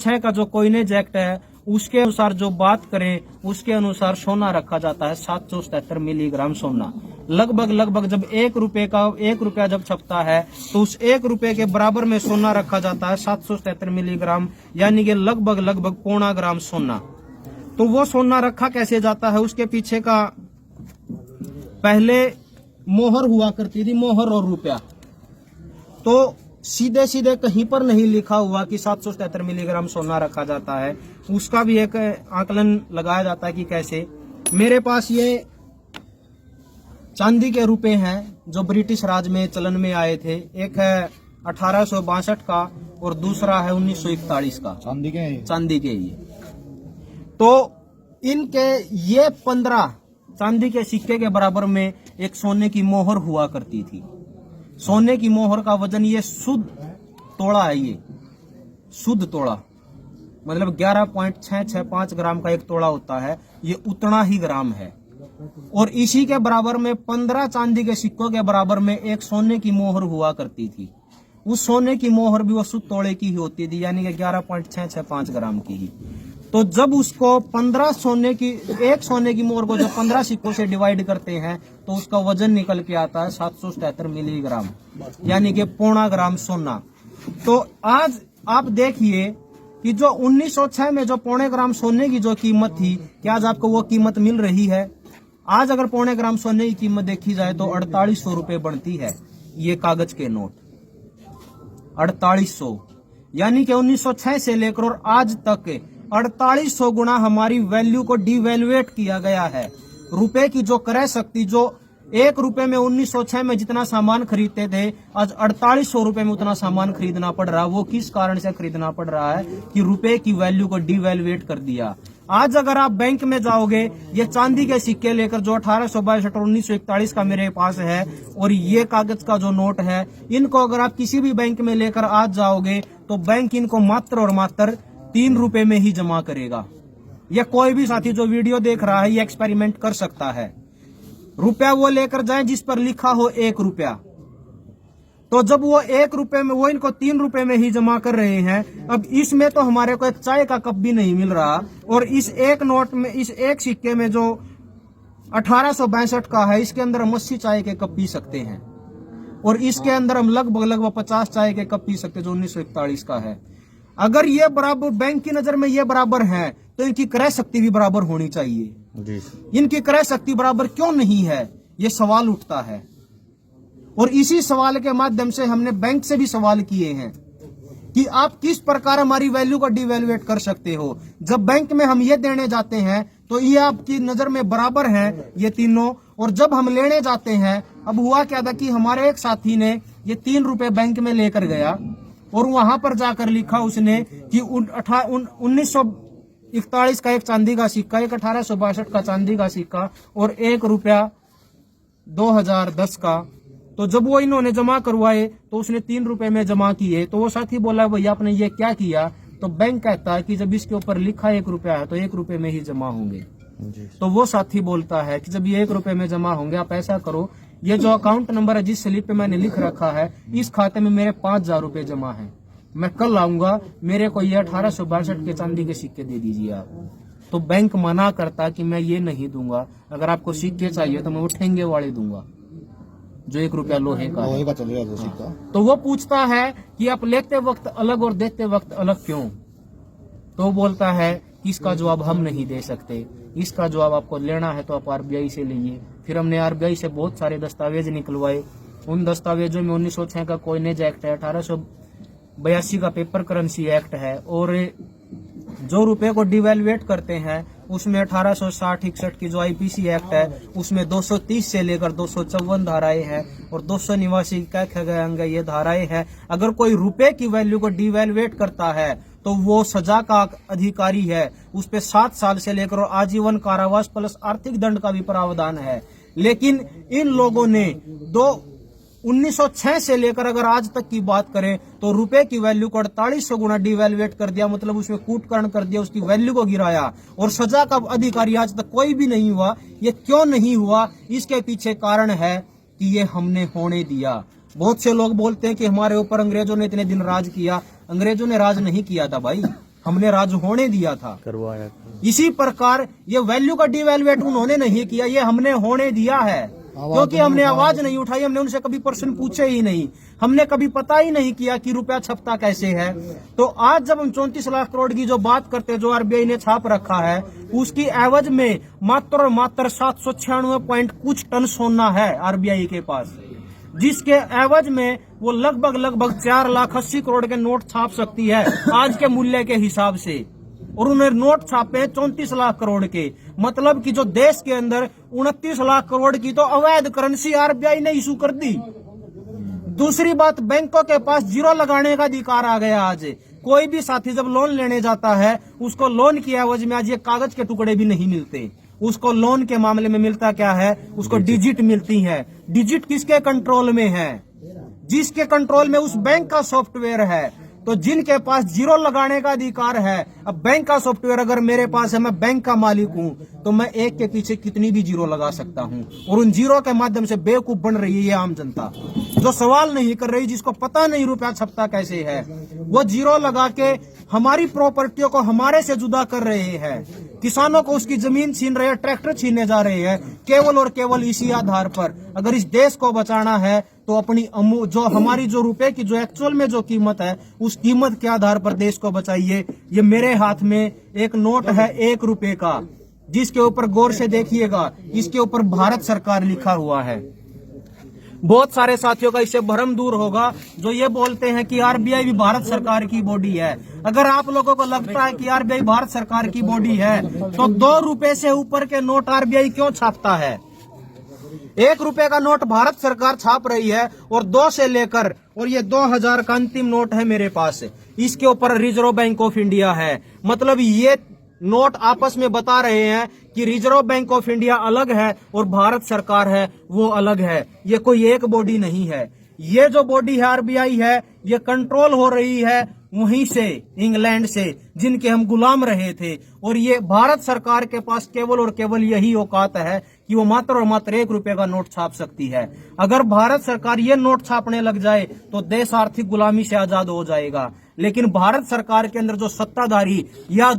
1906 का जो coinage act है उसके अनुसार जो बात करें उसके अनुसार सोना रखा जाता है 777 मिलीग्राम सोना। लगभग जब 1 रुपया जब छपता है तो उस 1 रुपये के बराबर में सोना रखा जाता है 777 मिलीग्राम, यानी कि लगभग पौना ग्राम सोना। तो वो सोना रखा कैसे जाता है, उसके पीछे का पहले मोहर हुआ करती थी, मोहर और रुपया। तो सीधे कहीं पर नहीं लिखा हुआ कि 777 मिलीग्राम सोना रखा जाता है। उसका भी एक आकलन लगाया जाता है कि कैसे। मेरे पास ये चांदी के रुपए हैं जो ब्रिटिश राज में चलन में आए थे। एक है 1862 का और दूसरा है 1941 का। चांदी के ये। तो इनके ये 15 चांदी के सिक्के के बराबर में एक सोने की मोहर हुआ करती थी। सोने की मोहर का वजन ये शुद्ध तोड़ा है, ये शुद्ध तोड़ा मतलब 11.665 ग्राम का एक तोड़ा होता है, ये उतना ही ग्राम है। और इसी के बराबर में 15 चांदी के सिक्कों के बराबर में एक सोने की मोहर हुआ करती थी। उस सोने की मोहर भी वो शुद्ध तोड़े की ही होती थी, यानी कि 11.665 ग्राम की ही। तो जब उसको 15 एक सोने की मोहर को जब 15 सिक्कों से डिवाइड करते हैं तो उसका वजन निकल के आता है 777 मिलीग्राम, यानी कि पौना ग्राम सोना। तो आज आप देखिए कि जो 1906 में जो पौने ग्राम सोने की जो कीमत थी, क्या आज आपको वो कीमत मिल रही है? आज अगर पौने ग्राम सोने की कीमत देखी जाए तो 4800 रुपए बनती है ये कागज के नोट, 4800। यानी कि 1906 से लेकर और आज तक 4800 गुना हमारी वैल्यू को डिवैल्यूएट किया गया है। रुपए की जो क्रय शक्ति, जो 1 रुपए में 1906 में जितना सामान खरीदते थे, आज 4800 रुपए में उतना सामान खरीदना पड़ रहा है। वो किस कारण से खरीदना पड़ रहा है कि रुपए की वैल्यू को डिवैल्यूएट कर दिया। आज अगर आप बैंक में जाओगे, ये चांदी के सिक्के लेकर जो 1862 और 1941 का मेरे पास है और ये कागज का जो नोट है, इनको अगर आप किसी भी बैंक में लेकर आज जाओगे तो बैंक इनको मात्र और मात्र 3 रुपए में ही जमा करेगा। या कोई भी साथी जो वीडियो देख रहा है ये एक्सपेरिमेंट कर सकता है। रुपया वो लेकर जाए जिस पर लिखा हो 1 रुपया, तो जब वो 1 रुपए में वो इनको 3 रुपए में ही जमा कर रहे हैं। अब इसमें तो हमारे को एक चाय का कप भी नहीं मिल रहा, और इस एक नोट में, इस एक सिक्के में जो 1862 का है, इसके अंदर हम 80 चाय के कप पी सकते हैं, और इसके अंदर हम लगभग 50 चाय के कप पी सकते हैं जो 1941 का है। अगर ये बराबर बैंक की नजर में ये बराबर है तो इनकी क्रय शक्ति भी बराबर होनी चाहिए जी। इनकी क्रय शक्ति बराबर क्यों नहीं है, ये सवाल उठता है। और इसी सवाल के माध्यम से हमने बैंक से भी सवाल किए हैं कि आप किस प्रकार हमारी वैल्यू को डिवैल्यूएट कर सकते हो। जब बैंक में हम ये देने जाते हैं तो ये आपकी नजर में बराबर हैं ये तीनों, और जब हम लेने जाते हैं, अब हुआ क्या था कि हमारे एक साथी ने ये 3 रुपए बैंक में लेकर गया और वहां पर जाकर लिखा उसने कि 1941 का एक चांदी का सिक्का, एक 1862 का चांदी का सिक्का और 1 रुपया 2010 का। तो जब वो इन्होंने जमा करवाए तो उसने 3 रुपए में जमा किए। तो वो साथी बोला भैया आपने ये क्या किया? तो बैंक कहता है कि जब इसके ऊपर लिखा 1 रुपया है तो 1 रुपए में ही जमा होंगे। तो वो साथी बोलता है कि जब ये 1 रुपए में जमा होंगे, आप ऐसा करो, ये जो अकाउंट नंबर है जिस स्लिप पे मैंने लिख रखा है, इस खाते में मेरे 5000 रुपए जमा है, मैं कल आऊंगा, मेरे को ये 1862 के चांदी के सिक्के दे दीजिए आप। तो बैंक मना करता कि मैं ये नहीं दूंगा, अगर आपको सिक्के चाहिए तो मैं वो ठेंगे वाले दूंगा जो 1 रुपया लोहे का चलेगा सिक्का। तो वो पूछता है कि आप लेते वक्त अलग और देते वक्त अलग क्यों? तो बोलता है कि इसका जवाब हम नहीं दे सकते, इसका जवाब आपको लेना है तो आप आरबीआई से लीजिए। फिर हमने आरबीआई से बहुत सारे दस्तावेज निकलवाए। उन दस्तावेजों में 1906 का कॉइनेज एक्ट है, 1882 का पेपर करेंसी एक्ट है, और जो रुपए को डिवैल्यूएट करते हैं उसमें 1860-61 की जो आईपीसी एक्ट है उसमें 230 से लेकर 254 धाराएं हैं और 289 क्या गए ये धाराएं हैं। अगर कोई रुपए की वैल्यू को डिवैल्यूएट करता है तो वो सजा का अधिकारी है, उस पे 7 साल से लेकर आजीवन कारावास प्लस आर्थिक दंड का भी प्रावधान है। लेकिन इन लोगों ने 1906 से लेकर अगर आज तक की बात करें तो रुपए की वैल्यू को 4800 गुना डिवैल्यूएट कर दिया, मतलब उसमें कूटकर्ण कर दिया, उसकी वैल्यू को गिराया, और सजा का अधिकारी आज तक कोई भी नहीं हुआ। ये क्यों नहीं हुआ? इसके पीछे कारण है कि ये हमने होने दिया। बहुत से लोग बोलते हैं कि हमारे ऊपर अंग्रेजों ने इतने दिन राज किया। अंग्रेजों ने राज नहीं किया था भाई, हमने राज होने दिया था, करवाया। इसी प्रकार ये वैल्यू का डिवैल्यूएट उन्होंने नहीं किया, ये हमने होने दिया है, क्योंकि हमने आवाज नहीं उठाई, हमने उनसे कभी प्रश्न पूछे ही नहीं, हमने कभी पता ही नहीं किया कि रुपया छपता कैसे है। तो आज जब हम 34 लाख करोड़ की जो बात करते हैं, जो आरबीआई ने छाप रखा है, उसकी एवज में मात्र और मात्र 796 पॉइंट कुछ टन सोना है आरबीआई के पास, जिसके एवज में वो लगभग 4,80,000 करोड़ के नोट छाप सकती है आज के मूल्य के हिसाब से। और उन्होंने नोट छापे 34 लाख करोड़ के, मतलब कि जो देश के अंदर 29 लाख करोड़ की तो अवैध करेंसी आरबीआई ने इशू कर दी। दूसरी बात, बैंकों के पास जीरो लगाने का अधिकार आ गया। आज कोई भी साथी जब लोन लेने जाता है, उसको लोन की एवज में आज ये कागज के टुकड़े भी नहीं मिलते, उसको लोन के मामले में मिलता क्या है, उसको डिजिट मिलती है। डिजिट किसके कंट्रोल में है? जिसके कंट्रोल में उस बैंक का सॉफ्टवेयर है। तो जिनके पास जीरो लगाने का अधिकार है, अब बैंक का सॉफ्टवेयर अगर मेरे पास है, मैं बैंक का मालिक हूं, तो मैं एक के पीछे कितनी भी जीरो लगा सकता हूं, और उन जीरो के माध्यम से बेवकूफ बन रही है ये आम जनता, जो सवाल नहीं कर रही, जिसको पता नहीं रुपया छपता कैसे है। वो जीरो लगा के हमारी प्रॉपर्टियों को हमारे से जुदा कर रहे हैं, किसानों को उसकी जमीन छीन रहे हैं, ट्रैक्टर छीनने जा रहे हैं, केवल और केवल इसी आधार पर। अगर इस देश को बचाना है तो अपनी जो हमारी जो रुपए की जो एक्चुअल में जो कीमत है, उस कीमत के आधार पर देश को बचाइए। ये मेरे हाथ में एक नोट है 1 रुपए का, जिसके ऊपर गौर से देखिएगा, इसके ऊपर भारत सरकार लिखा हुआ है। बहुत सारे साथियों का इससे भ्रम दूर होगा जो ये बोलते हैं कि आरबीआई भी भारत सरकार की बॉडी है। अगर आप लोगों को लगता है कि आरबीआई भारत सरकार की बॉडी है, तो 2 रुपए से ऊपर के नोट आरबीआई क्यों छापता है? 1 रुपए का नोट भारत सरकार छाप रही है, और 2 से लेकर, और ये 2000 का अंतिम नोट है मेरे पास, इसके ऊपर रिजर्व बैंक ऑफ इंडिया है। मतलब ये नोट आपस में बता रहे हैं कि रिजर्व बैंक ऑफ इंडिया अलग है और भारत सरकार है वो अलग है। ये कोई एक बॉडी नहीं है। ये जो बॉडी है आरबीआई है, ये कंट्रोल हो रही है वहीं से, इंग्लैंड से, जिनके हम गुलाम रहे थे। और ये भारत सरकार के पास केवल और केवल यही औकात है कि वो मात्र और मात्र 1 रुपए का नोट छाप सकती है। अगर भारत सरकार ये नोट छापने लग जाए तो देश आर्थिक गुलामी से आजाद हो जाएगा। लेकिन भारत सरकार के अंदर जो सत्ताधारी, या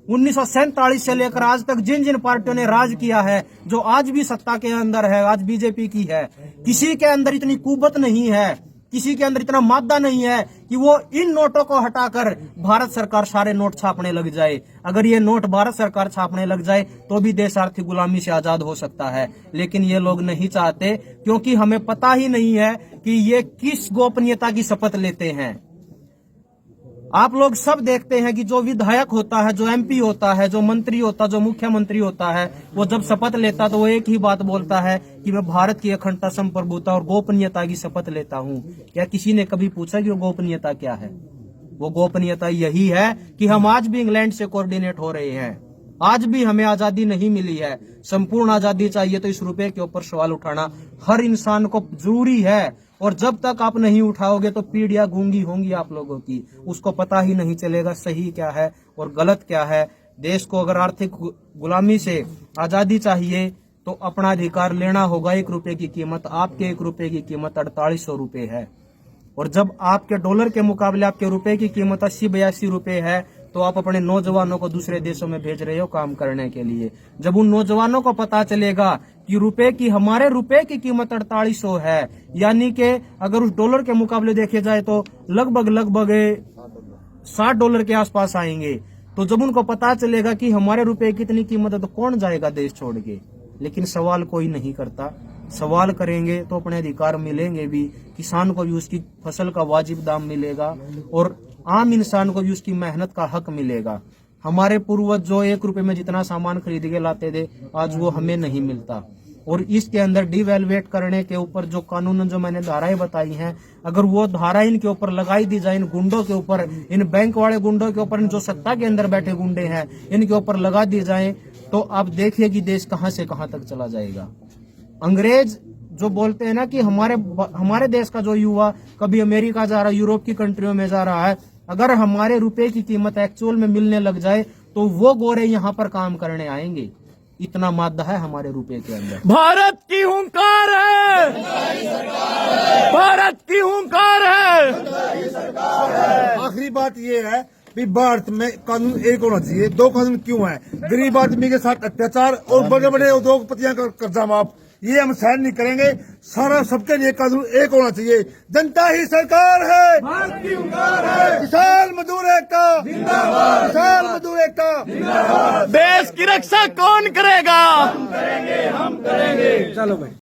1947 से लेकर आज तक जिन जिन पार्टियों ने राज किया है, जो आज भी सत्ता के अंदर है, आज बीजेपी की है, किसी के अंदर इतनी कुवत नहीं है, किसी के अंदर इतना मादा नहीं है कि वो इन नोटों को हटाकर भारत सरकार सारे नोट छापने लग जाए। अगर ये नोट भारत सरकार छापने लग जाए तो भी देश आर्थिक गुलामी से आजाद हो सकता है। लेकिन ये लोग नहीं चाहते, क्योंकि हमें पता ही नहीं है कि ये किस गोपनीयता की शपथ लेते हैं। आप लोग सब देखते हैं कि जो विधायक होता है, जो एमपी होता है, जो मंत्री होता है, जो मुख्यमंत्री होता है, वो जब शपथ लेता तो वो एक ही बात बोलता है कि मैं भारत की अखंडता, संप्रभुता और गोपनीयता की शपथ लेता हूं। क्या किसी ने कभी पूछा कि वो गोपनीयता क्या है? वो गोपनीयता यही है कि हम आज भी इंग्लैंड से कोऑर्डिनेट हो रहे हैं, आज भी हमें आजादी नहीं मिली है। संपूर्ण आजादी चाहिए तो इस रुपए के ऊपर सवाल उठाना हर इंसान को जरूरी है। और जब तक आप नहीं उठाओगे तो पीढ़ियां गूंगी होंगी आप लोगों की, उसको पता ही नहीं चलेगा सही क्या है और गलत क्या है। देश को अगर आर्थिक गुलामी से आजादी चाहिए तो अपना अधिकार लेना होगा। 1 रुपए की कीमत, आपके 1 रुपए की कीमत 4800 रुपए है। और जब आपके डॉलर के मुकाबले आपके रुपए की कीमत 80-82 रुपए है, तो आप अपने नौजवानों को दूसरे देशों में भेज रहे हो काम करने के लिए। जब उन नौजवानों को पता चलेगा कि हमारे रुपए की कीमत 4800 है, यानी कि अगर उस डॉलर के मुकाबले देखे जाए तो लगभग $60 के आसपास आएंगे। तो जब उनको पता चलेगा कि हमारे रुपए की इतनी कीमत है, तो कौन जाएगा देश छोड़ के? लेकिन सवाल कोई नहीं करता। सवाल करेंगे तो अपने अधिकार मिलेंगे भी, किसान को भी उसकी फसल का वाजिब दाम मिलेगा और आम इंसान को भी उसकी मेहनत का हक मिलेगा। हमारे पूर्वज जो 1 रुपए में जितना सामान खरीद के लाते थे, आज वो हमें नहीं मिलता। और इसके अंदर डिवैल्यूएट करने के ऊपर जो कानून, जो मैंने धाराएं बताई हैं, अगर वो धारा इनके ऊपर लगाई दी जाए, इन गुंडों के ऊपर, इन बैंक वाले गुंडों के ऊपर, इन जो सत्ता के अंदर बैठे गुंडे हैं, इनके ऊपर लगा दी जाए, तो आप देखिए कि देश कहां से कहां तक चला जाएगा। अंग्रेज जो बोलते हैं ना कि हमारे देश का जो युवा कभी अमेरिका जा रहा है, यूरोप की कंट्रियों में जा रहा है, अगर हमारे रुपए की कीमत एक्चुअल में मिलने लग जाए तो वो गोरे यहाँ पर काम करने आएंगे। इतना मादा है हमारे रुपए के अंदर। भारत की हुंकार है, भारत की हुंकार है। आखिरी बात ये है भी भारत में कानून एक होना चाहिए। दो कानून क्यों है? गरीब आदमी के साथ अत्याचार और बड़े बड़े उद्योगपतियों का कर्जा माफ, ये हम सहन नहीं करेंगे। सारा सबके लिए कानून एक होना चाहिए। जनता ही सरकार है, किसान मजदूर एकता जिंदाबाद, किसान मजदूर एकता। देश की रक्षा कौन करेगा? चलो भाई।